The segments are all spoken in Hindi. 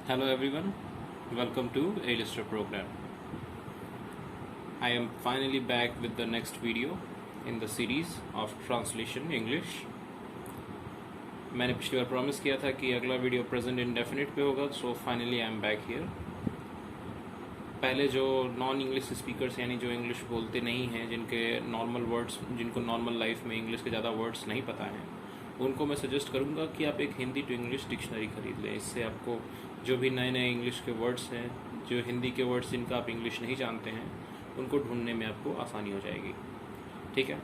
Hello everyone, welcome to A-Lister program. I am finally back with the next video in the series of Translation English. मैंने पिछली बार प्रॉमिस किया था कि अगला वीडियो प्रेजेंट इंडेफिनिट पे होगा, so finally I am back here. पहले जो नॉन इंग्लिश स्पीकर्स यानी जो इंग्लिश बोलते नहीं हैं, जिनके नॉर्मल वर्ड्स, जिनको नॉर्मल लाइफ में इंग्लिश के ज़्यादा वर्ड्स नहीं पता हैं, उनको मैं सजेस्ट करूंगा कि आप एक हिंदी टू इंग्लिश डिक्शनरी खरीद लें. इससे आपको जो भी नए नए इंग्लिश के वर्ड्स हैं, जो हिंदी के वर्ड्स जिनका आप इंग्लिश नहीं जानते हैं, उनको ढूंढने में आपको आसानी हो जाएगी. ठीक है.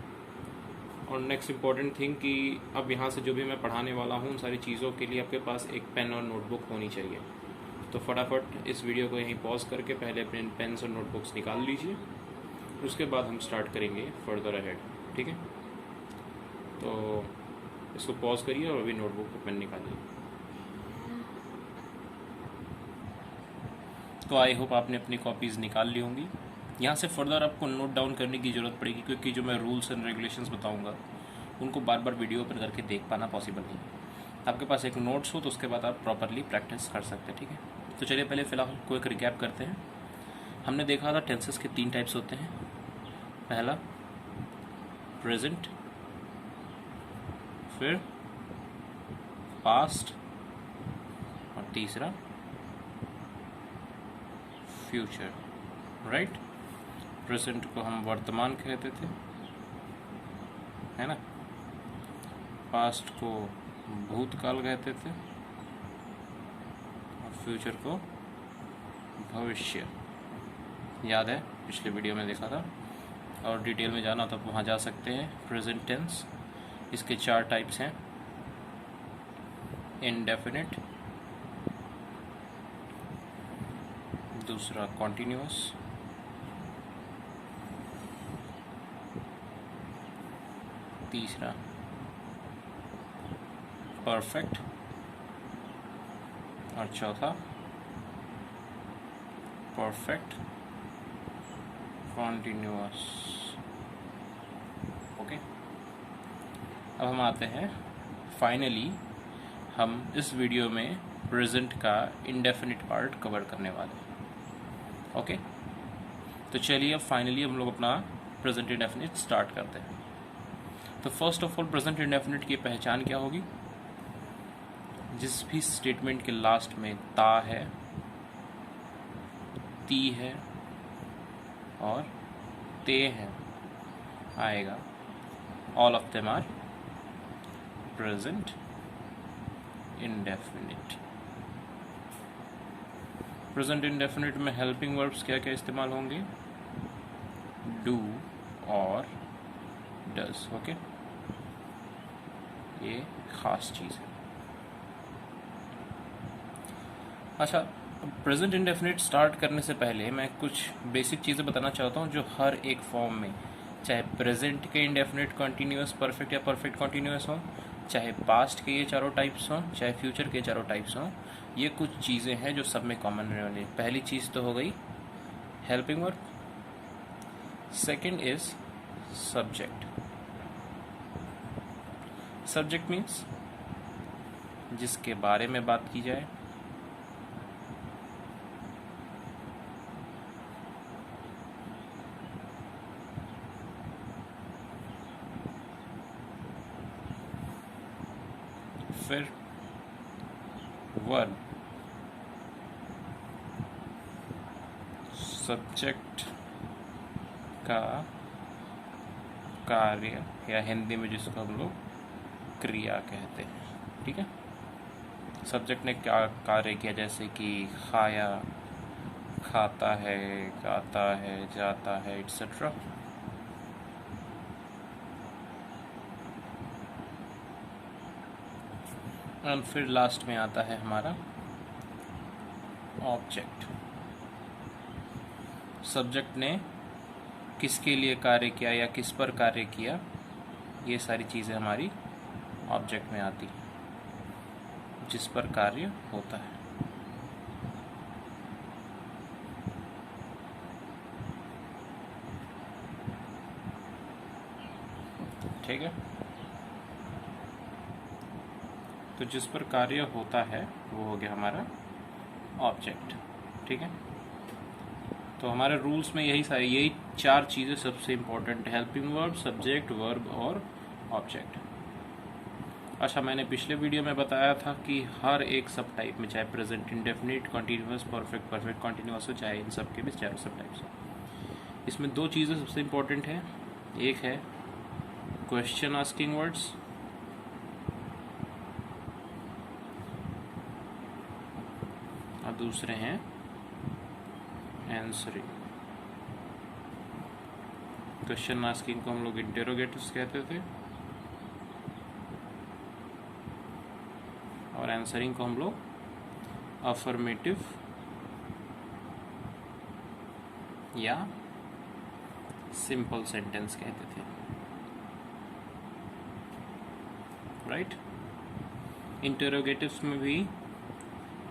और नेक्स्ट इम्पॉर्टेंट थिंग कि अब यहाँ से जो भी मैं पढ़ाने वाला हूँ, उन सारी चीज़ों के लिए आपके पास एक पेन और नोटबुक होनी चाहिए. तो फटाफट इस वीडियो को यहीं पॉज करके पहले अपने पेन्स और नोटबुक्स निकाल लीजिए. उसके बाद हम स्टार्ट करेंगे फर्दर अहेड. ठीक है. तो इसको पॉज करिए और अभी नोटबुक पर पेन निकालिए. तो आई होप आपने अपनी कॉपीज़ निकाल ली होंगी. यहाँ से फर्दर आपको नोट डाउन करने की ज़रूरत पड़ेगी, क्योंकि जो मैं रूल्स एंड रेगुलेशंस बताऊँगा उनको बार बार वीडियो पर करके देख पाना पॉसिबल नहीं. आपके पास एक नोट्स हो तो उसके बाद आप प्रॉपरली प्रैक्टिस कर सकते हैं. ठीक है. तो चलिए पहले फ़िलहाल कोई एक रिकैप करते हैं. हमने देखा था टेंसेस के 3 टाइप्स होते हैं. पहला प्रेजेंट, फिर पास्ट और तीसरा फ्यूचर. राइट. प्रेजेंट को हम वर्तमान कहते थे, है ना. पास्ट को भूतकाल कहते थे और फ्यूचर को भविष्य. याद है पिछले वीडियो में देखा था. और डिटेल में जाना तो आप वहाँ जा सकते हैं. प्रेजेंट टेंस, इसके 4 टाइप्स हैं. इंडेफिनिट, दूसरा कॉन्टिन्यूअस, तीसरा परफेक्ट और चौथा परफेक्ट कॉन्टिन्यूअस. ओके. अब हम आते हैं फाइनली, हम इस वीडियो में प्रेजेंट का इंडेफिनिट पार्ट कवर करने वाले हैं. ओके. तो चलिए अब फाइनली हम लोग अपना प्रेजेंट इंडेफिनिट स्टार्ट करते हैं. तो first of all present indefinite की पहचान क्या होगी? जिस भी स्टेटमेंट के लास्ट में ता है, ती है और ते है आएगा, all of them are present indefinite. Present indefinite में हेल्पिंग वर्ब्स क्या क्या इस्तेमाल होंगे? डू और डज. ओके. ये खास चीज़ है. अच्छा, प्रेजेंट इंडेफिनिट स्टार्ट करने से पहले मैं कुछ बेसिक चीज़ें बताना चाहता हूँ जो हर एक फॉर्म में, चाहे प्रेजेंट के इंडेफिनिट कॉन्टीन्यूअस परफेक्ट या परफेक्ट कॉन्टीन्यूअस हो, चाहे पास्ट के ये चारों टाइप्स हों, चाहे फ्यूचर के चारों टाइप्स हों, ये कुछ चीज़ें हैं जो सब में कॉमन रहने वाली. पहली चीज़ तो हो गई helping verb. Second is subject. Subject means जिसके बारे में बात की जाए. फिर वर्ब. सब्जेक्ट का कार्य, या हिंदी में जिसको हम लोग क्रिया कहते हैं. ठीक है. सब्जेक्ट ने क्या कार्य किया, जैसे कि खाया, खाता है, गाता है, जाता है, एट्सेट्रा. और फिर लास्ट में आता है हमारा ऑब्जेक्ट. सब्जेक्ट ने किसके लिए कार्य किया या किस पर कार्य किया, ये सारी चीज़ें हमारी ऑब्जेक्ट में आती हैं, जिस पर कार्य होता है. ठीक है. तो जिस पर कार्य होता है वो हो गया हमारा ऑब्जेक्ट। ठीक है, तो हमारे रूल्स में यही 4 चीज़ें सबसे इम्पोर्टेंट है, हेल्पिंग वर्ब, सब्जेक्ट, वर्ब और ऑब्जेक्ट। अच्छा, मैंने पिछले वीडियो में बताया था कि हर एक सब टाइप में, चाहे present indefinite, continuous, perfect, perfect continuous हो, चाहे इन सब के भी चारों सब टाइप्स हो, इसमें 2 चीज़ें सबसे इम्पोर्टेंट है। एक है क्वेश्चन आस्किंग वर्ड्स, और दूसरे हैं आंसरिंग। क्वेश्चन आस्किंग को हम लोग इंटेरोगेटिव्स कहते थे और आंसरिंग को हम लोग अफर्मेटिव या सिंपल सेंटेंस कहते थे, राइट। इंटेरोगेटिव्स में भी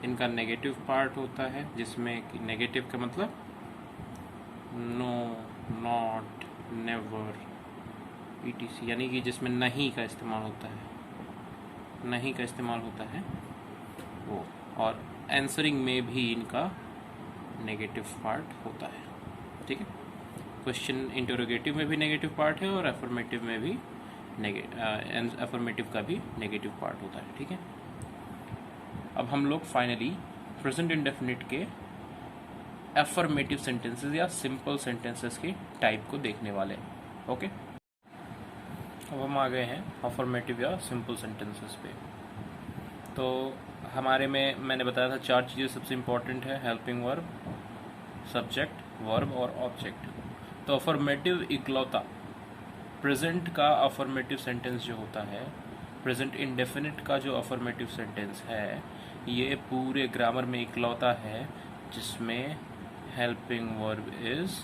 इनका नेगेटिव पार्ट होता है, जिसमें नेगेटिव का मतलब नो, नॉट, नेवर, ईटीसी, यानी कि जिसमें नहीं का इस्तेमाल होता है, नहीं का इस्तेमाल होता है वो। और आंसरिंग में भी इनका नेगेटिव पार्ट होता है। ठीक है, क्वेश्चन इंटरोगेटिव में भी नेगेटिव पार्ट है और अफर्मेटिव में भी अफर्मेटिव का भी नेगेटिव पार्ट होता है। ठीक है, अब हम लोग फाइनली प्रेजेंट इंडेफिनिट के अफर्मेटिव सेंटेंसेस या सिंपल सेंटेंसेस के टाइप को देखने वाले हैं। ओके, अब हम आ गए हैं अफर्मेटिव या सिंपल सेंटेंसेस पे। तो हमारे में मैंने बताया था 4 चीज़ें सबसे इम्पोर्टेंट है, हेल्पिंग वर्ब, सब्जेक्ट, वर्ब और ऑब्जेक्ट। तो अफर्मेटिव इकलौता प्रेजेंट का अफर्मेटिव सेंटेंस जो होता है, प्रेजेंट इंडेफिनिट का जो अफर्मेटिव सेंटेंस है, ये पूरे ग्रामर में इकलौता है जिसमें helping verb is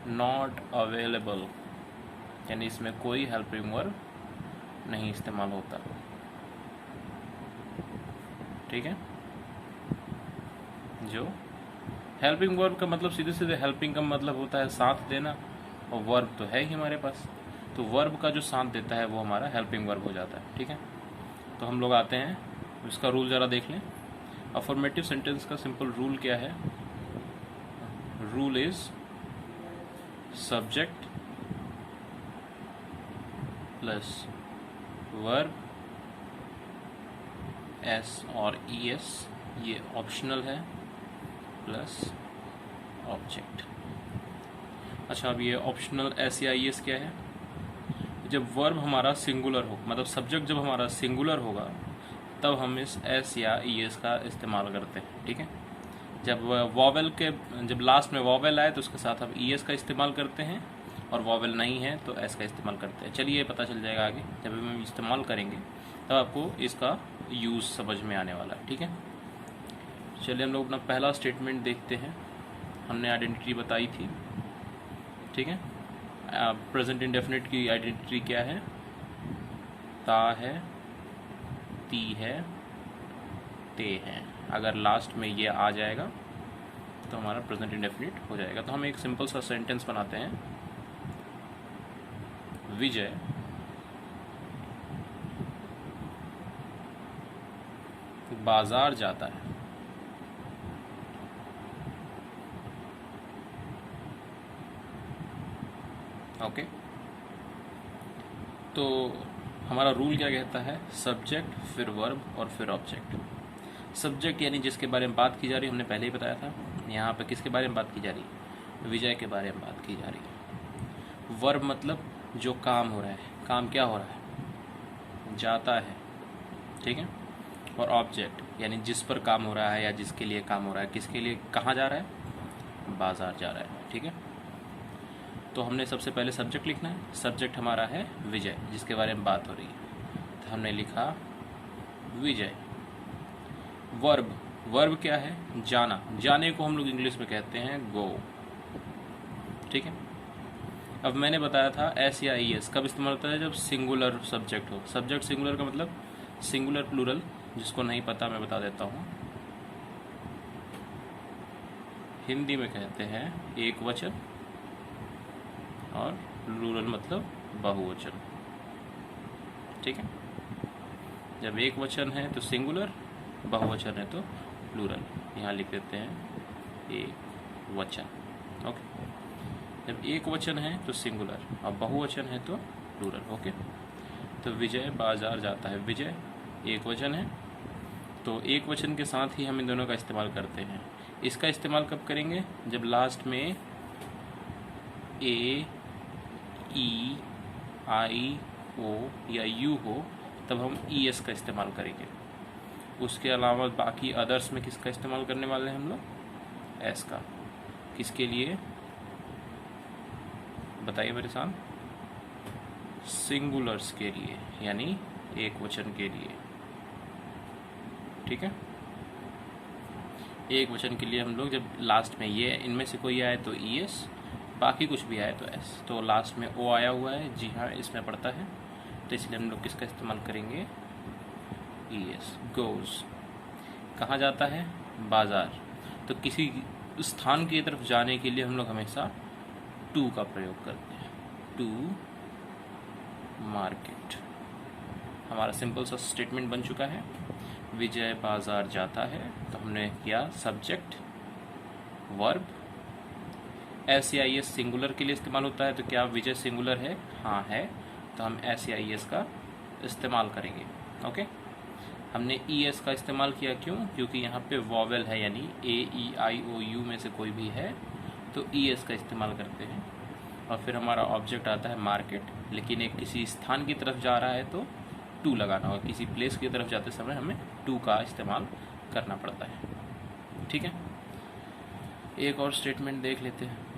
not available, यानी इसमें कोई हेल्पिंग वर्ब नहीं इस्तेमाल होता। ठीक है, जो हेल्पिंग वर्ब का मतलब सीधे सीधे हेल्पिंग का मतलब होता है साथ देना, और वर्ब तो है ही हमारे पास, तो वर्ब का जो साथ देता है वो हमारा हेल्पिंग वर्ब हो जाता है। ठीक है, तो हम लोग आते हैं, इसका रूल ज़रा देख लें। अफर्मेटिव सेंटेंस का सिंपल रूल क्या है? Rule is subject plus verb, S और ई एस ये ऑप्शनल है, प्लस ऑब्जेक्ट। अच्छा, अब ये ऑप्शनल एस या ई एस क्या है? जब वर्ब हमारा सिंगुलर हो, मतलब सब्जेक्ट जब हमारा सिंगुलर होगा तब हम इस एस या ई एस का इस्तेमाल करते हैं। ठीक है, जब वॉवेल के जब लास्ट में वॉवेल आए तो उसके साथ हम ई एस का इस्तेमाल करते हैं, और वॉवेल नहीं है तो एस का इस्तेमाल करते हैं। चलिए, पता चल जाएगा आगे जब हम इस्तेमाल करेंगे तब आपको इसका यूज़ समझ में आने वाला है। ठीक है, चलिए हम लोग अपना पहला स्टेटमेंट देखते हैं। हमने आइडेंटिटी बताई थी। ठीक है, प्रेजेंट इंडेफिनिट की आइडेंटिटी क्या है? ता है, ती है, ते है। अगर लास्ट में ये आ जाएगा तो हमारा प्रेजेंट इंडेफिनिट हो जाएगा। तो हम एक सिंपल सा सेंटेंस बनाते हैं। विजय बाजार जाता है। ओके, तो हमारा रूल क्या कहता है? सब्जेक्ट, फिर वर्ब और फिर ऑब्जेक्ट। सब्जेक्ट यानी जिसके बारे में बात की जा रही है, हमने पहले ही बताया था। यहाँ पे किसके बारे में बात की जा रही है? विजय के बारे में बात की जा रही है। वर्ब मतलब जो काम हो रहा है, काम क्या हो रहा है? जाता है। ठीक है, और ऑब्जेक्ट यानी जिस पर काम हो रहा है या जिसके लिए काम हो रहा है, किसके लिए, कहाँ जा रहा है? बाजार जा रहा है। ठीक है, तो हमने सबसे पहले सब्जेक्ट लिखना है। सब्जेक्ट हमारा है विजय, जिसके बारे में बात हो रही है, तो हमने लिखा विजय। वर्ब, वर्ब क्या है? जाना। जाने को हम लोग इंग्लिश में कहते हैं गो। ठीक है, अब मैंने बताया था एस या ई एस कब इस्तेमाल होता है? जब सिंगुलर सब्जेक्ट हो। सब्जेक्ट सिंगुलर का मतलब सिंगुलर प्लूरल, जिसको नहीं पता मैं बता देता हूँ। हिंदी में कहते हैं एक वचन, और प्लूरल मतलब बहुवचन। ठीक है, जब एक वचन है तो सिंगुलर, बहुवचन है तो प्लूरल, यहाँ लिख देते हैं एक वचन। ओके, जब एक वचन है तो सिंगुलर और बहुवचन है तो प्लूरल। ओके, तो विजय बाजार जाता है, विजय एक वचन है तो एक वचन के साथ ही हम इन दोनों का इस्तेमाल करते हैं। इसका इस्तेमाल कब करेंगे? जब लास्ट में ए, ई, आई, ओ या यू हो तब हम ई एस का इस्तेमाल करेंगे। उसके अलावा बाकी अदर्स में किसका इस्तेमाल करने वाले हैं हम लोग? एस का। किसके लिए बताइए मेरे साथ? सिंगुलर्स के लिए, यानी एक वचन के लिए। ठीक है, एक वचन के लिए हम लोग जब लास्ट में ये इनमें से कोई आए तो ई एस, बाकी कुछ भी आए तो एस। तो लास्ट में ओ आया हुआ है, जी हाँ इसमें पड़ता है, तो इसलिए हम लोग किसका इस्तेमाल करेंगे? E S. गोज कहाँ जाता है? बाजार। तो किसी स्थान की तरफ जाने के लिए हम लोग हमेशा टू का प्रयोग करते हैं, टू मार्केट। हमारा सिंपल सा स्टेटमेंट बन चुका है, विजय बाजार जाता है। तो हमने किया सब्जेक्ट, वर्ब। एस या ई एस सिंगुलर के लिए इस्तेमाल होता है, तो क्या विजय सिंगुलर है? हाँ है, तो हम एस या ई एस का इस्तेमाल करेंगे। ओके, हमने ई एस का इस्तेमाल किया, क्यों? क्योंकि यहाँ पे वॉवेल है, यानी ए, ई, आई, ओ, यू में से कोई भी है तो ई एस का इस्तेमाल करते हैं। और फिर हमारा ऑब्जेक्ट आता है मार्केट, लेकिन एक किसी स्थान की तरफ जा रहा है तो टू लगाना होगा। किसी प्लेस की तरफ जाते समय हमें टू का इस्तेमाल करना पड़ता है। ठीक है, एक और स्टेटमेंट देख लेते हैं।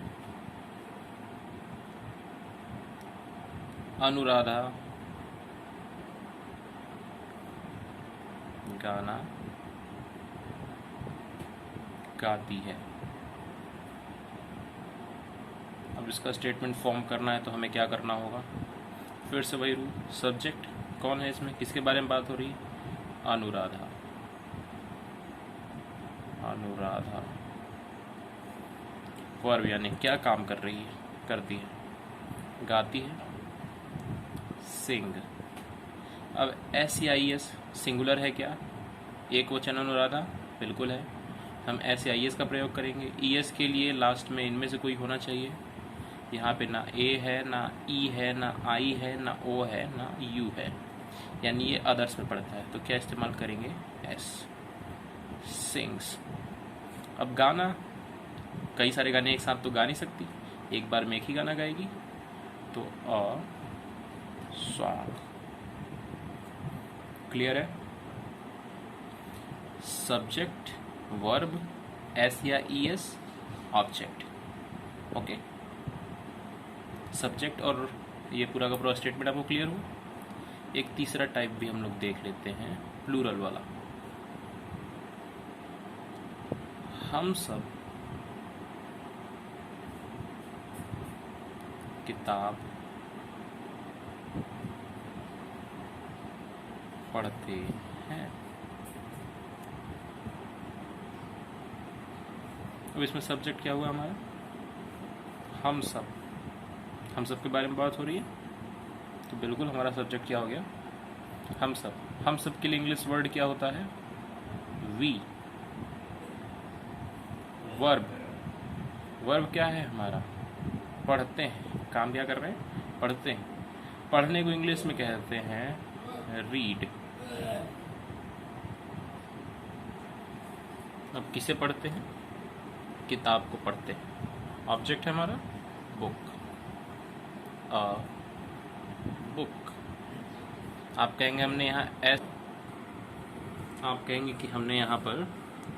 अनुराधा गाना गाती है। अब इसका स्टेटमेंट फॉर्म करना है तो हमें क्या करना होगा? फिर से वही रूल, सब्जेक्ट कौन है इसमें, किसके बारे में बात हो रही है? अनुराधा। अनुराधा वर्ब यानी क्या काम कर रही है, करती है, गाती है, सिंग। अब एस या ई एस सिंगुलर है क्या? एक वचन अनुराधा, बिल्कुल है। हम एस या ई एस का प्रयोग करेंगे। ई एस के लिए लास्ट में इनमें से कोई होना चाहिए। यहाँ पे ना ए है, ना ई है, ना आई है, ना ओ है, ना यू है, यानी ये अदर्स में पड़ता है। तो क्या इस्तेमाल करेंगे? S, sings. अब गाना, कई सारे गाने एक साथ तो गा नहीं सकती, एक बार में एक ही गाना गाएगी, तो अ सॉन्ग। क्लियर है? सब्जेक्ट, वर्ब, एस या E S, object. Okay, subject और ये पूरा का पूरा स्टेटमेंट आपको क्लियर हो। एक तीसरा टाइप भी हम लोग देख लेते हैं, प्लूरल वाला। हम सब किताब पढ़ते हैं। अब इसमें सब्जेक्ट क्या हुआ हमारा? हम सब। हम सब के बारे में बात हो रही है, तो बिल्कुल हमारा सब्जेक्ट क्या हो गया? हम सब। हम सब के लिए इंग्लिश वर्ड क्या होता है? वी। वर्ब, वर्ब क्या है हमारा? पढ़ते हैं। काम क्या कर रहे हैं? पढ़ते हैं। पढ़ने को इंग्लिश में कहते हैं रीड। अब किसे पढ़ते हैं? किताब को पढ़ते हैं। ऑब्जेक्ट है हमारा बुक, अ बुक। आप कहेंगे हमने यहाँ एस, आप कहेंगे कि हमने यहाँ पर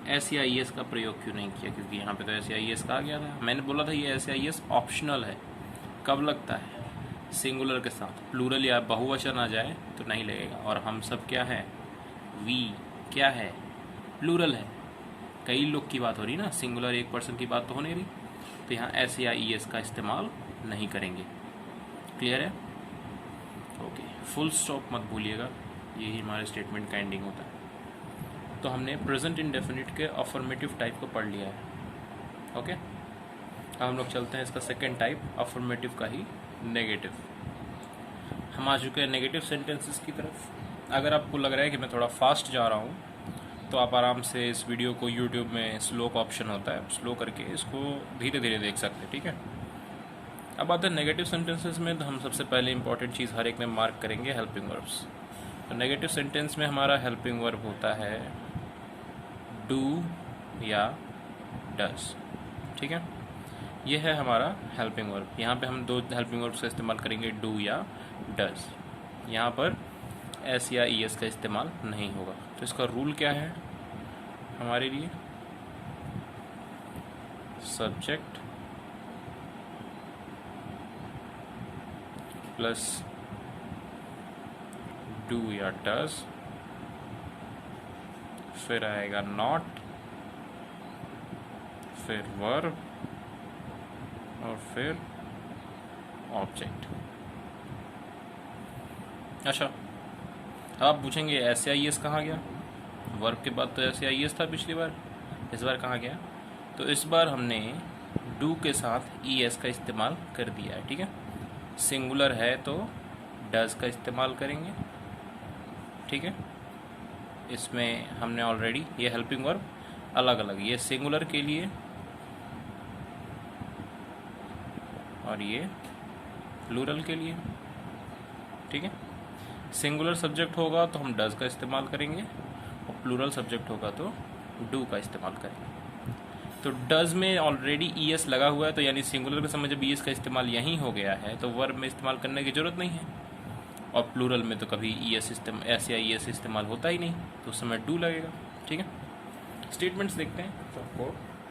एस या ई एस का प्रयोग क्यों नहीं किया? क्योंकि यहाँ पे तो एस या ई एस कहा गया था। मैंने बोला था ये एस या ई एस ऑप्शनल है। कब लगता है? सिंगुलर के साथ। प्लूरल या बहुवचन आ जाए तो नहीं लगेगा। और हम सब क्या है? वी क्या है? प्लूरल है। कई लोग की बात हो रही ना, सिंगुलर एक पर्सन की बात तो हो नहीं रही, तो यहाँ एस या ई एस का इस्तेमाल नहीं करेंगे। क्लियर है? ओके, फुल स्टॉप मत भूलिएगा, यही हमारे स्टेटमेंट का एंडिंग होता है। तो हमने प्रेजेंट इंडेफिनिट के अफर्मेटिव टाइप को पढ़ लिया है। ओके, अब हम लोग चलते हैं इसका सेकेंड टाइप, अफर्मेटिव का ही, नेगेटिव। हम आ चुके हैं नेगेटिव सेंटेंसेस की तरफ। अगर आपको लग रहा है कि मैं थोड़ा फास्ट जा रहा हूँ तो आप आराम से इस वीडियो को यूट्यूब में स्लो का ऑप्शन होता है, स्लो करके इसको धीरे धीरे देख सकते हैं, ठीक है। अब आते हैं नेगेटिव सेंटेंसेस में, तो हम सबसे पहले इंपॉर्टेंट चीज़ हर एक में मार्क करेंगे हेल्पिंग वर्ब्स। तो नेगेटिव सेंटेंस में हमारा हेल्पिंग वर्ब होता है डू या डज, ठीक है। ये है हमारा हेल्पिंग वर्ब। यहाँ पे हम दो हेल्पिंग वर्ब्स का इस्तेमाल करेंगे, डू या डज। यहाँ पर एस या ई एस का इस्तेमाल नहीं होगा। तो इसका रूल क्या है हमारे लिए, सब्जेक्ट प्लस डू या डज, फिर आएगा नॉट, फिर वर्ब और फिर ऑब्जेक्ट। अच्छा, अब आप पूछेंगे एस आई एस कहाँ गया? वर्ब के बाद तो एस आई एस था पिछली बार, इस बार कहाँ गया? तो इस बार हमने डू के साथ ई एस का इस्तेमाल कर दिया है, ठीक है। सिंगुलर है तो डज का इस्तेमाल करेंगे, ठीक है। इसमें हमने ऑलरेडी ये हेल्पिंग वर्ब अलग अलग, ये सिंगुलर के लिए और ये प्लूरल के लिए, ठीक है। सिंगुलर सब्जेक्ट होगा तो हम डज का इस्तेमाल करेंगे और प्लूरल सब्जेक्ट होगा तो डू का इस्तेमाल करेंगे। तो डज में ऑलरेडी ई एस लगा हुआ है, तो यानी सिंगुलर के समय जब ई एस का इस्तेमाल यहीं हो गया है तो वर्ब में इस्तेमाल करने की ज़रूरत नहीं है। और प्लूरल में तो कभी ई एस एस या ई एस इस्तेमाल होता ही नहीं, तो उस समय डू लगेगा, ठीक है। स्टेटमेंट्स देखते हैं तो आपको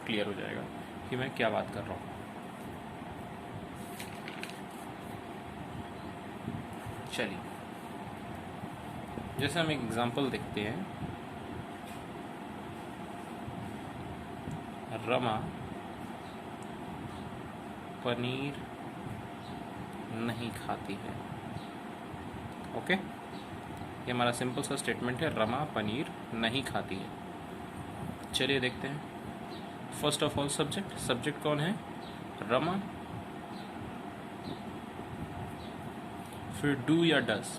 क्लियर हो जाएगा कि मैं क्या बात कर रहा हूँ। चलिए, जैसे हम एक एग्जांपल देखते हैं, रमा पनीर नहीं खाती है। ओके, ये हमारा सिंपल सा स्टेटमेंट है, रमा पनीर नहीं खाती है। चलिए देखते हैं। First of all subject, subject कौन है? रमा। फिर डू या डज,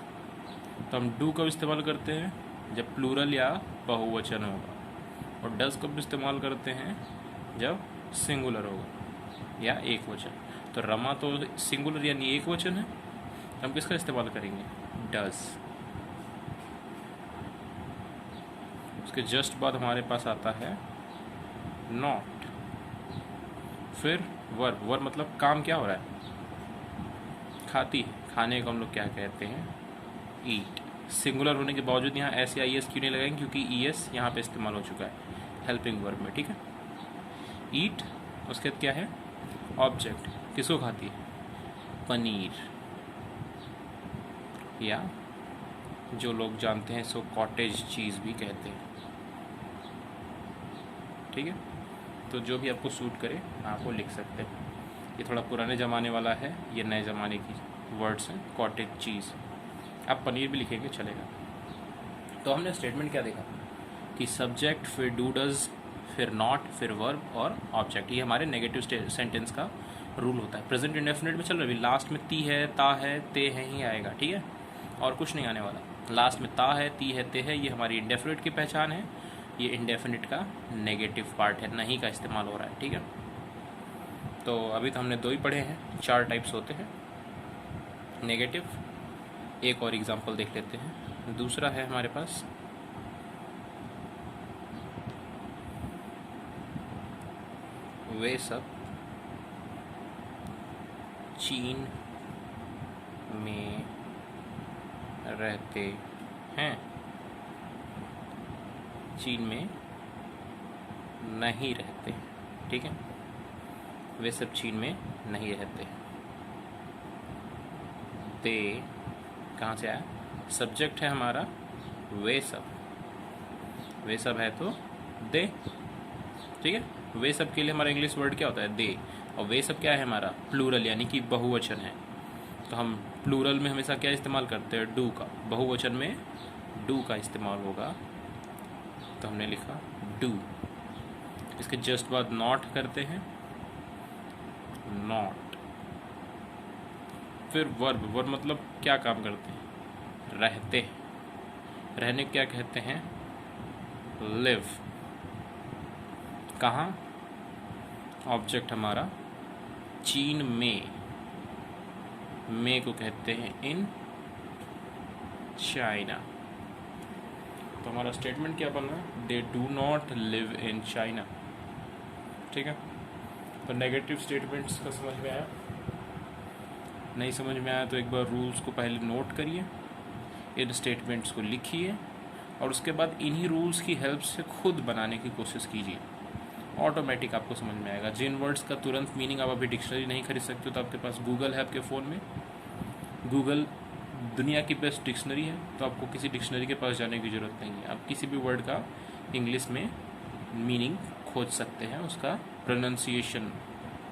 तो हम डू कब इस्तेमाल करते हैं? जब प्लूरल या बहुवचन होगा, और डज कब इस्तेमाल करते हैं? जब सिंगुलर होगा या एक वचन। तो रमा तो सिंगुलर यानी एक वचन है, हम किसका इस्तेमाल करेंगे? डज। उसके जस्ट बाद हमारे पास आता है नॉट, फिर वर्ब। वर्ब मतलब काम क्या हो रहा है? खाती है। खाने को हम लोग क्या कहते हैं? ईट। सिंगुलर होने के बावजूद यहाँ एस या ई एस क्यों नहीं लगाएंगे? क्योंकि ई एस यहाँ पे इस्तेमाल हो चुका है हेल्पिंग वर्ब में, ठीक है। ईट, उसके बाद क्या है? ऑब्जेक्ट। किसको खाती है? पनीर, या जो लोग जानते हैं इसको कॉटेज चीज़ भी कहते हैं, ठीक है। तो जो भी आपको सूट करे आप वो लिख सकते हैं। ये थोड़ा पुराने ज़माने वाला है, ये नए ज़माने की वर्ड्स हैं। कॉटेज चीज़, आप पनीर भी लिखेंगे चलेगा। तो हमने स्टेटमेंट क्या देखा कि सब्जेक्ट, फिर डू डज, फिर नॉट, फिर वर्ब और ऑब्जेक्ट। ये हमारे नेगेटिव सेंटेंस का रूल होता है। प्रेजेंट इंडेफिनिट में चल रहा है, लास्ट में ती है, ता है, ते है ही आएगा, ठीक है, और कुछ नहीं आने वाला। लास्ट में ता है, ती है, ते है, ये हमारी इंडेफिनिट की पहचान है। ये इंडेफिनिट का नेगेटिव पार्ट है, नहीं का इस्तेमाल हो रहा है, ठीक है। तो अभी तो हमने दो ही पढ़े हैं, 4 टाइप्स होते हैं नेगेटिव। एक और एग्जांपल देख लेते हैं। दूसरा है हमारे पास वे सब चीन में रहते हैं। चीन में नहीं रहते, ठीक है। वे सब चीन में नहीं रहते। ते कहाँ से आया? सब्जेक्ट है हमारा वे सब, वे सब है तो दे, ठीक है। वे सब के लिए हमारा इंग्लिश वर्ड क्या होता है? दे। और वे सब क्या है हमारा? प्लूरल यानी कि बहुवचन है। तो हम प्लूरल में हमेशा क्या इस्तेमाल करते हैं? डू का। बहुवचन में डू का इस्तेमाल होगा, तो हमने लिखा डू। इसके जस्ट बाद नॉट करते हैं, नॉट। फिर वर्ब, वर्ब मतलब क्या काम करते हैं? रहते हैं। रहने क्या कहते हैं? लिव, कहाँ? ऑब्जेक्ट हमारा चीन में, में को कहते हैं इन चाइना। तो हमारा स्टेटमेंट क्या बन रहा है? They do not live in China. ठीक है, तो नेगेटिव स्टेटमेंट्स का समझ में आया? नहीं समझ में आया तो एक बार रूल्स को पहले नोट करिए, इन स्टेटमेंट्स को लिखिए और उसके बाद इन्हीं रूल्स की हेल्प से खुद बनाने की कोशिश कीजिए। ऑटोमेटिक आपको समझ में आएगा। जिन वर्ड्स का तुरंत मीनिंग आप अभी डिक्शनरी नहीं खरीद सकते तो आपके पास गूगल है आपके फ़ोन में। गूगल दुनिया की बेस्ट डिक्शनरी है, तो आपको किसी डिक्शनरी के पास जाने की ज़रूरत नहीं है। आप किसी भी वर्ड का इंग्लिश में मीनिंग खोज सकते हैं, उसका प्रोनाउंसिएशन,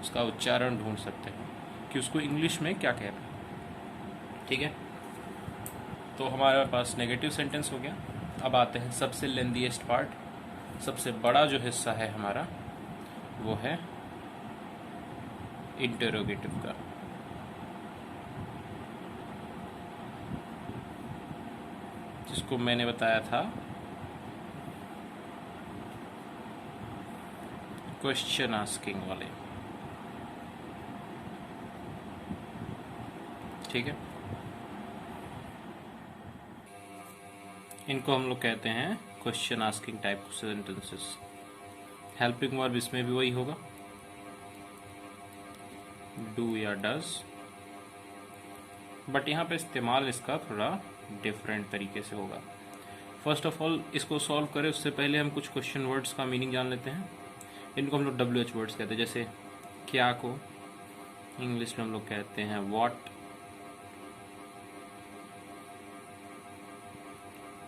उसका उच्चारण ढूंढ सकते हैं कि उसको इंग्लिश में क्या कहना है। ठीक है, तो हमारे पास नेगेटिव सेंटेंस हो गया। अब आते हैं सबसे लेंथीएस्ट पार्ट, सबसे बड़ा जो हिस्सा है हमारा वो है इंटरोगेटिव का। जिसको मैंने बताया था क्वेश्चन आस्किंग वाले। ठीक है, इनको हम लोग कहते हैं question asking type sentences. Helping verb इसमें भी वही होगा, डू या डज, बट यहाँ पे इस्तेमाल इसका थोड़ा डिफरेंट तरीके से होगा। फर्स्ट ऑफ ऑल इसको सॉल्व करें उससे पहले हम कुछ क्वेश्चन वर्ड्स का मीनिंग जान लेते हैं। इनको हम लोग WH वर्ड्स कहते हैं। जैसे क्या को इंग्लिश में हम लोग कहते हैं व्हाट,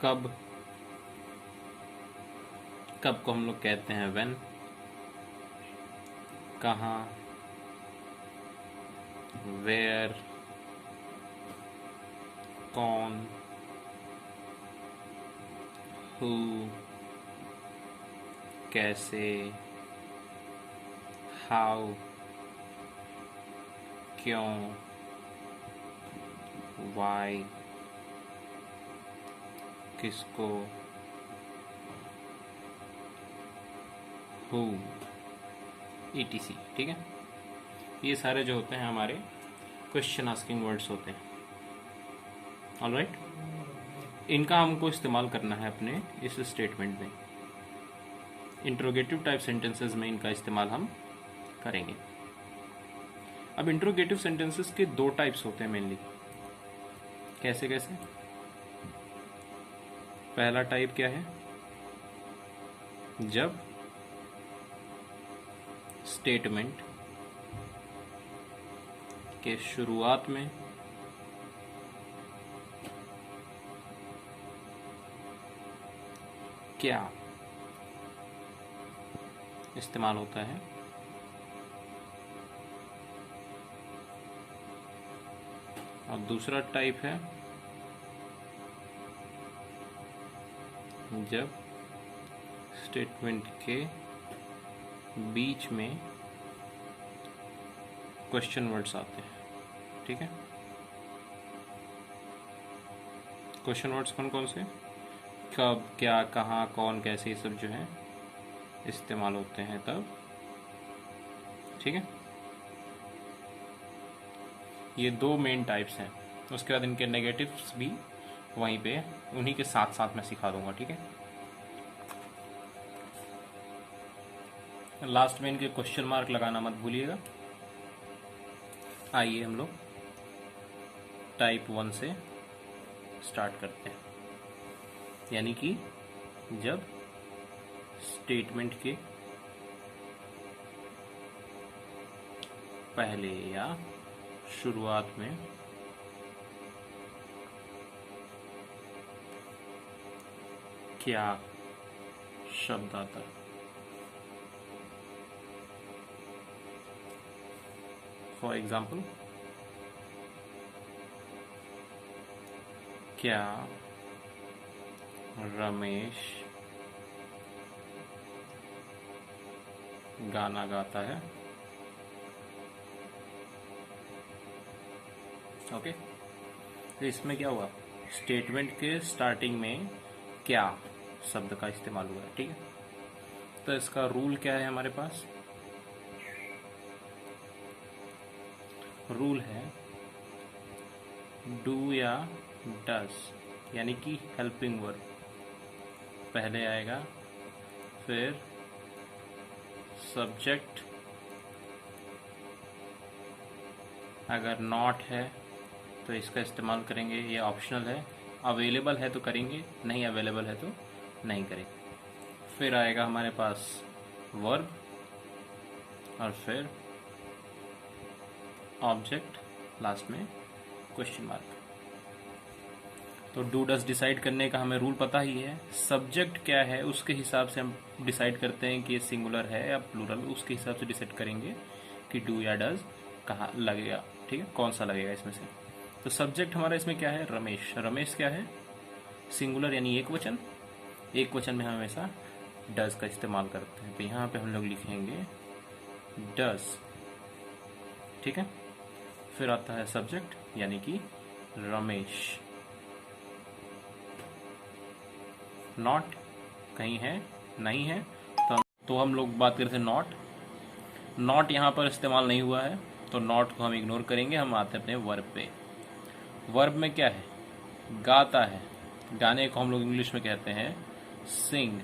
कब, कब को हम लोग कहते हैं व्हेन, कहाँ, वेयर, कौन, हु, कैसे, हाउ, क्यों, वाई, किसको, हु, etc। ठीक है, ये सारे जो होते हैं हमारे क्वेश्चन आस्किंग वर्ड्स होते हैं। ऑलराइट, इनका हमको इस्तेमाल करना है अपने इस स्टेटमेंट में। इंट्रोगेटिव टाइप सेंटेंसेस में इनका इस्तेमाल हम करेंगे। अब इंट्रोगेटिव सेंटेंसेस के दो टाइप्स होते हैं मेनली। कैसे कैसे? पहला टाइप क्या है? जब स्टेटमेंट के शुरुआत में क्या इस्तेमाल होता है, और दूसरा टाइप है जब स्टेटमेंट के बीच में क्वेश्चन वर्ड्स आते हैं। ठीक है, क्वेश्चन वर्ड्स कौन कौन से? कब, क्या, कहाँ, कौन, कैसे, ये सब जो है इस्तेमाल होते हैं तब। ठीक है, ये दो मेन टाइप्स हैं। उसके बाद इनके नेगेटिव्स भी वहीं पे उन्हीं के साथ साथ मैं सिखा दूंगा। ठीक है, लास्ट में इनके क्वेश्चन मार्क लगाना मत भूलिएगा। आइए हम लोग टाइप 1 से स्टार्ट करते हैं, यानी कि जब स्टेटमेंट के पहले या शुरुआत में क्या शब्द आता है। फॉर एग्जाम्पल, क्या रमेश गाना गाता है? ओके, तो इसमें क्या हुआ? स्टेटमेंट के स्टार्टिंग में क्या शब्द का इस्तेमाल हुआ है। ठीक है, तो इसका रूल क्या है हमारे पास? रूल है डू या डज, यानी कि हेल्पिंग वर्ब पहले आएगा, फिर सब्जेक्ट, अगर नॉट है तो इसका इस्तेमाल करेंगे, ये ऑप्शनल है, अवेलेबल है तो करेंगे, नहीं अवेलेबल है तो नहीं करेंगे। फिर आएगा हमारे पास वर्ब और फिर ऑब्जेक्ट, लास्ट में क्वेश्चन मार्क। तो डू डस डिसाइड करने का हमें रूल पता ही है। सब्जेक्ट क्या है उसके हिसाब से हम डिसाइड करते हैं कि ये सिंगुलर है या प्लूरल, उसके हिसाब से डिसाइड करेंगे कि डू या डज कहाँ लगेगा। ठीक है, कौन सा लगेगा इसमें से। तो सब्जेक्ट हमारा इसमें क्या है? रमेश। रमेश क्या है? सिंगुलर यानी एक वचन। एक वचन में हम हमेशा डज का इस्तेमाल करते हैं, तो यहाँ पे हम लोग लिखेंगे डज। ठीक है, फिर आता है सब्जेक्ट यानी कि रमेश। नॉट कहीं है, नहीं है, तो हम लोग बात करते हैं नॉट। नॉट यहाँ पर इस्तेमाल नहीं हुआ है, तो नॉट को हम इग्नोर करेंगे। हम आते हैं अपने वर्ब पे। वर्ब में क्या है? गाता है। गाने को हम लोग इंग्लिश में कहते हैं सिंग।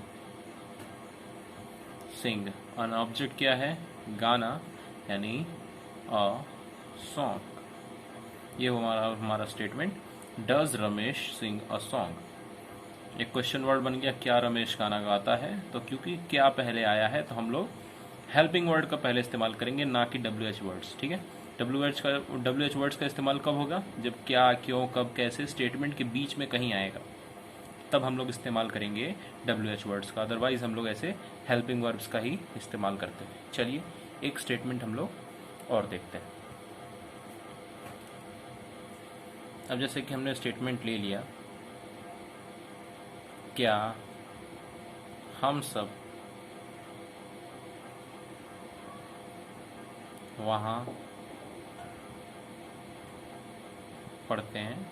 सिंग। और ऑब्जेक्ट क्या है? गाना, यानी अ सॉन्ग। ये हमारा statement, does Ramesh sing a song. एक क्वेश्चन वर्ड बन गया, क्या रमेश गाना गाता है? तो क्योंकि क्या पहले आया है तो हम लोग हेल्पिंग वर्ड का पहले इस्तेमाल करेंगे, ना कि WH वर्ड्स। ठीक है, WH वर्ड्स का इस्तेमाल कब होगा? जब क्या, क्यों, कब, कैसे स्टेटमेंट के बीच में कहीं आएगा, तब हम लोग इस्तेमाल करेंगे WH वर्ड्स का। अदरवाइज हम लोग ऐसे हेल्पिंग वर्ब्स का ही इस्तेमाल करते हैं। चलिए एक स्टेटमेंट हम लोग और देखते हैं। अब जैसे कि हमने स्टेटमेंट ले लिया, क्या हम सब वहाँ पढ़ते हैं?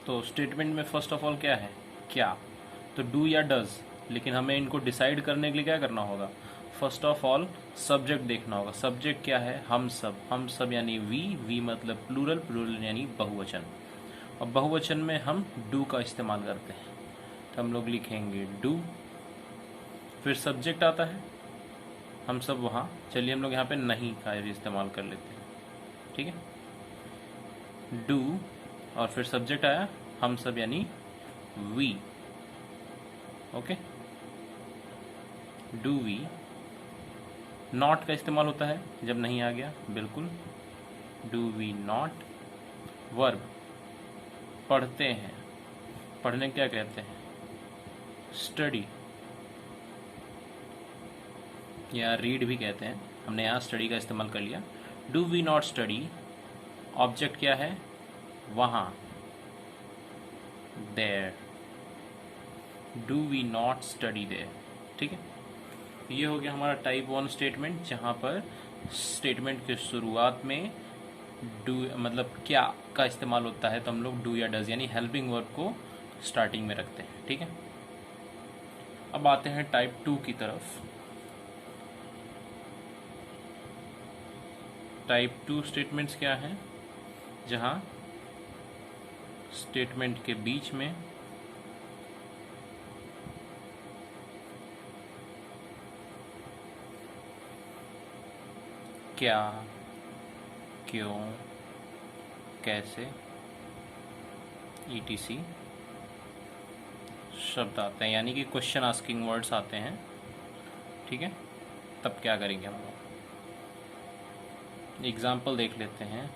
तो स्टेटमेंट में फर्स्ट ऑफ ऑल क्या है? क्या। तो डू या डज, लेकिन हमें इनको डिसाइड करने के लिए क्या करना होगा? फर्स्ट ऑफ ऑल सब्जेक्ट देखना होगा। सब्जेक्ट क्या है? हम सब। हम सब यानी वी मतलब प्लूरल, प्लूरल यानी बहुवचन। और बहुवचन में हम डू का इस्तेमाल करते हैं, तो हम लोग लिखेंगे डू। फिर सब्जेक्ट आता है, हम सब वहाँ। चलिए हम लोग यहाँ पे नहीं का इस्तेमाल कर लेते हैं। ठीक है, डू और फिर सब्जेक्ट आया हम सब यानी we. Okay, do we. Not का इस्तेमाल होता है जब नहीं आ गया, बिल्कुल, डू वी नॉट। वर्ब, पढ़ते हैं। पढ़ने क्या कहते हैं? स्टडी या रीड भी कहते हैं, हमने यहाँ स्टडी का इस्तेमाल कर लिया। Do we not study, object क्या है? वहाँ, there. Do we not study there. ठीक है, ये हो गया हमारा टाइप 1 स्टेटमेंट, जहाँ पर स्टेटमेंट के शुरुआत में डू मतलब क्या का इस्तेमाल होता है, तो हम लोग डू या डज यानी हेल्पिंग वर्ब को स्टार्टिंग में रखते हैं। ठीक है, अब आते हैं टाइप 2 की तरफ। टाइप 2 स्टेटमेंट्स क्या हैं? जहाँ स्टेटमेंट के बीच में क्या, क्यों, कैसे ETC शब्द आते हैं, यानी कि क्वेश्चन आस्किंग वर्ड्स आते हैं। ठीक है, तब क्या करेंगे हम लोग? एग्जाम्पल देख लेते हैं।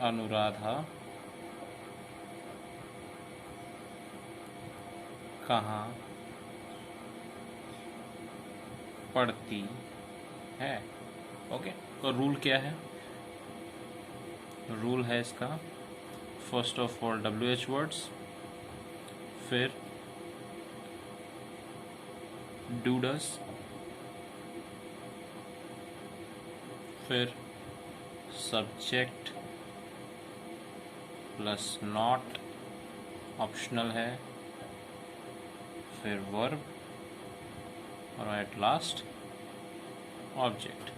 अनुराधा कहाँ पढ़ती है? ओके, तो रूल क्या है? रूल है इसका, first of all WH words, फिर डू डज, फिर सब्जेक्ट प्लस नॉट ऑप्शनल है, फिर वर्ब और एट लास्ट ऑब्जेक्ट।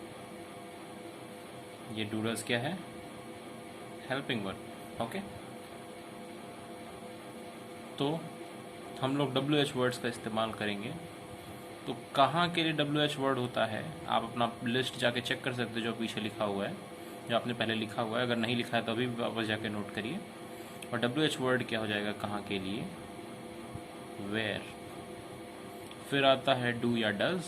ये डूडल्स क्या है? Helping verb. ओके, तो हम लोग WH वर्ड्स का इस्तेमाल करेंगे। तो कहाँ के लिए WH वर्ड होता है, आप अपना लिस्ट जाके चेक कर सकते हो जो पीछे लिखा हुआ है, जो आपने पहले लिखा हुआ है। अगर नहीं लिखा है तो अभी वापस जाके नोट करिए। और WH वर्ड क्या हो जाएगा कहाँ के लिए? वेयर। फिर आता है डू या डज।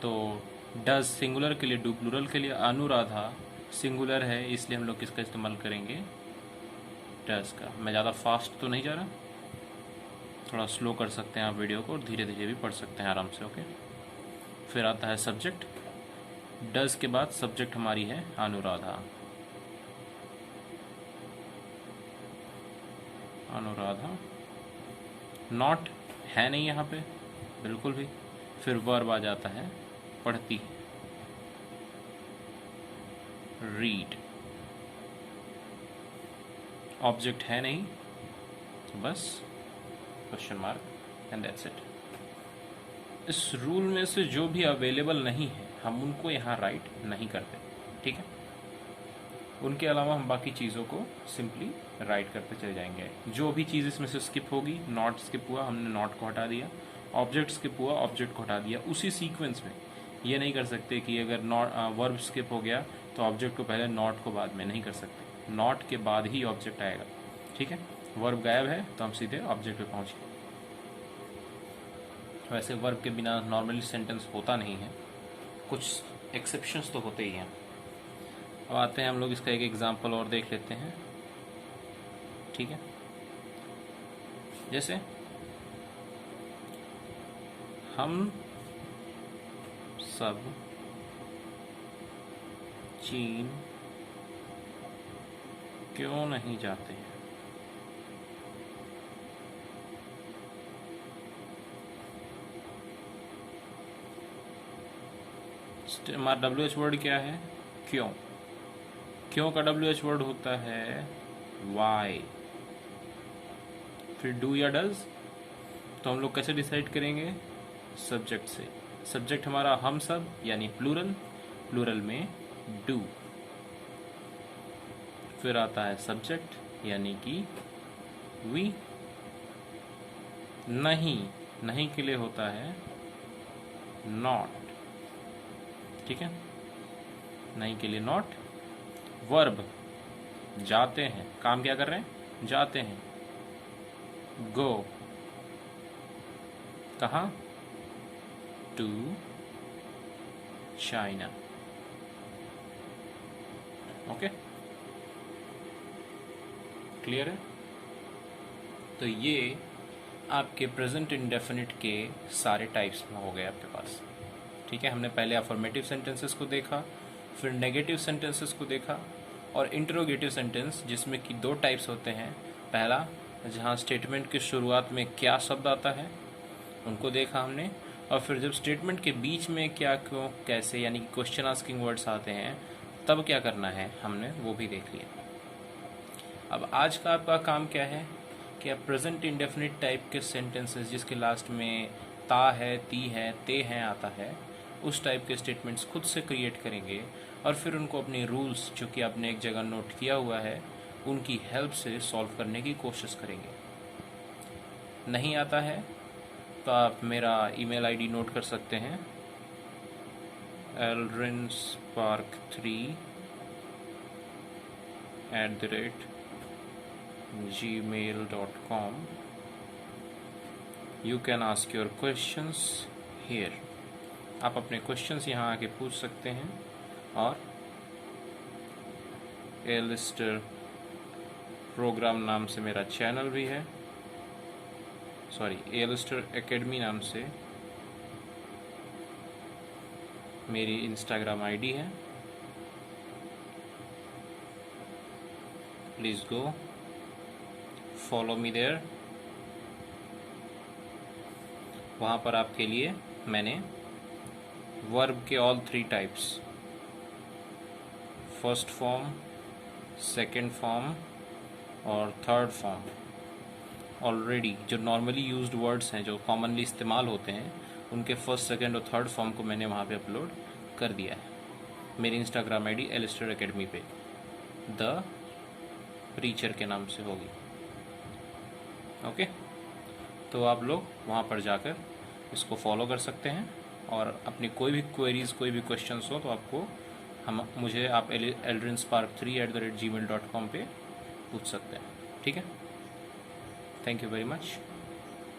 तो डज सिंगुलर के लिए, डू प्लूरल के लिए। अनुराधा सिंगुलर है इसलिए हम लोग किसका इस्तेमाल करेंगे? डज का। मैं ज़्यादा फास्ट तो नहीं जा रहा, थोड़ा स्लो कर सकते हैं आप वीडियो को, और धीरे धीरे भी पढ़ सकते हैं आराम से। ओके, फिर आता है सब्जेक्ट। डज के बाद सब्जेक्ट हमारी है अनुराधा। अनुराधा। नॉट है नहीं यहाँ पे बिल्कुल भी। फिर वर्ब आ जाता है पढ़ती, रीड। ऑब्जेक्ट है नहीं तो बस question mark and that's it. इस रूल में से जो भी अवेलेबल नहीं है हम उनको यहाँ राइट नहीं करते, ठीक है। उनके अलावा हम बाकी चीज़ों को सिंपली राइट करते चले जाएंगे। जो भी चीज़ इसमें से स्किप होगी, नॉट स्किप हुआ, हमने नॉट को हटा दिया। ऑब्जेक्ट स्किप हुआ, ऑब्जेक्ट को हटा दिया, उसी सीक्वेंस में। ये नहीं कर सकते कि अगर नॉट वर्ब स्किप हो गया तो ऑब्जेक्ट को पहले, नॉट को बाद में, नहीं कर सकते। नॉट के बाद ही ऑब्जेक्ट आएगा, ठीक है। वर्ब गायब है तो हम सीधे ऑब्जेक्ट पे पहुँच गए। वैसे वर्ब के बिना नॉर्मली सेंटेंस होता नहीं है, कुछ एक्सेप्शंस तो होते ही हैं। अब आते हैं हम लोग इसका एक एग्जांपल और देख लेते हैं, ठीक है। जैसे हम सब चीन क्यों नहीं जाते हैं? हमारा WH वर्ड क्या है? क्यों। क्यों का WH वर्ड होता है वाई। फिर डू या डज, तो हम लोग कैसे डिसाइड करेंगे? सब्जेक्ट से। सब्जेक्ट हमारा हम सब यानी प्लूरल, प्लूरल में डू। फिर आता है सब्जेक्ट यानी कि वी। नहीं, नहीं के लिए होता है नॉट, ठीक है। नहीं के लिए नॉट। वर्ब जाते हैं, काम क्या कर रहे हैं? जाते हैं। गो, कहाँ? To China. ओके, क्लियर है? तो ये आपके प्रेजेंट इंडेफिनिट के सारे टाइप्स में हो गए आपके पास, ठीक है। हमने पहले अफर्मेटिव सेंटेंसेस को देखा, फिर नेगेटिव सेंटेंसेस को देखा, और इंटरोगेटिव सेंटेंस जिसमें कि दो टाइप्स होते हैं। पहला जहाँ स्टेटमेंट की शुरुआत में क्या शब्द आता है उनको देखा हमने, और फिर जब स्टेटमेंट के बीच में क्या, क्यों, कैसे यानी कि क्वेश्चन आस्किंग वर्ड्स आते हैं तब क्या करना है हमने वो भी देख लिया। अब आज का आपका काम क्या है कि आप प्रेजेंट इंडेफिनिट टाइप के सेंटेंसेस जिसके लास्ट में ता है, ती है, ते हैं आता है, उस टाइप के स्टेटमेंट्स खुद से क्रिएट करेंगे, और फिर उनको अपने रूल्स जो कि आपने एक जगह नोट किया हुआ है उनकी हेल्प से सॉल्व करने की कोशिश करेंगे। नहीं आता है तो आप मेरा ईमेल आईडी नोट कर सकते हैं, elrinspark3@gmail.com. You can ask your questions here. आप अपने क्वेश्चंस यहाँ आके पूछ सकते हैं, और एलिस्टर प्रोग्राम नाम से मेरा चैनल भी है, सॉरी एलिस्टर एकेडमी नाम से मेरी इंस्टाग्राम आईडी है। Please go follow me there. वहाँ पर आपके लिए मैंने वर्ब के all 3 types, first form, second form और थर्ड फॉर्म ऑलरेडी जो नॉर्मली यूज्ड वर्ड्स हैं, जो कॉमनली इस्तेमाल होते हैं, उनके फर्स्ट, सेकंड और थर्ड फॉर्म को मैंने वहाँ पे अपलोड कर दिया है मेरी इंस्टाग्राम आईडी एलिस्टर एकेडमी पे, द प्रीचर के नाम से होगी। ओके, तो आप लोग वहाँ पर जाकर इसको फॉलो कर सकते हैं और अपनी कोई भी क्वेरीज, कोई भी क्वेश्चंस हो तो आपको मुझे आप eldrinspark3@gmail.com पे पूछ सकते हैं। ठीक है, थैंक यू वेरी मच।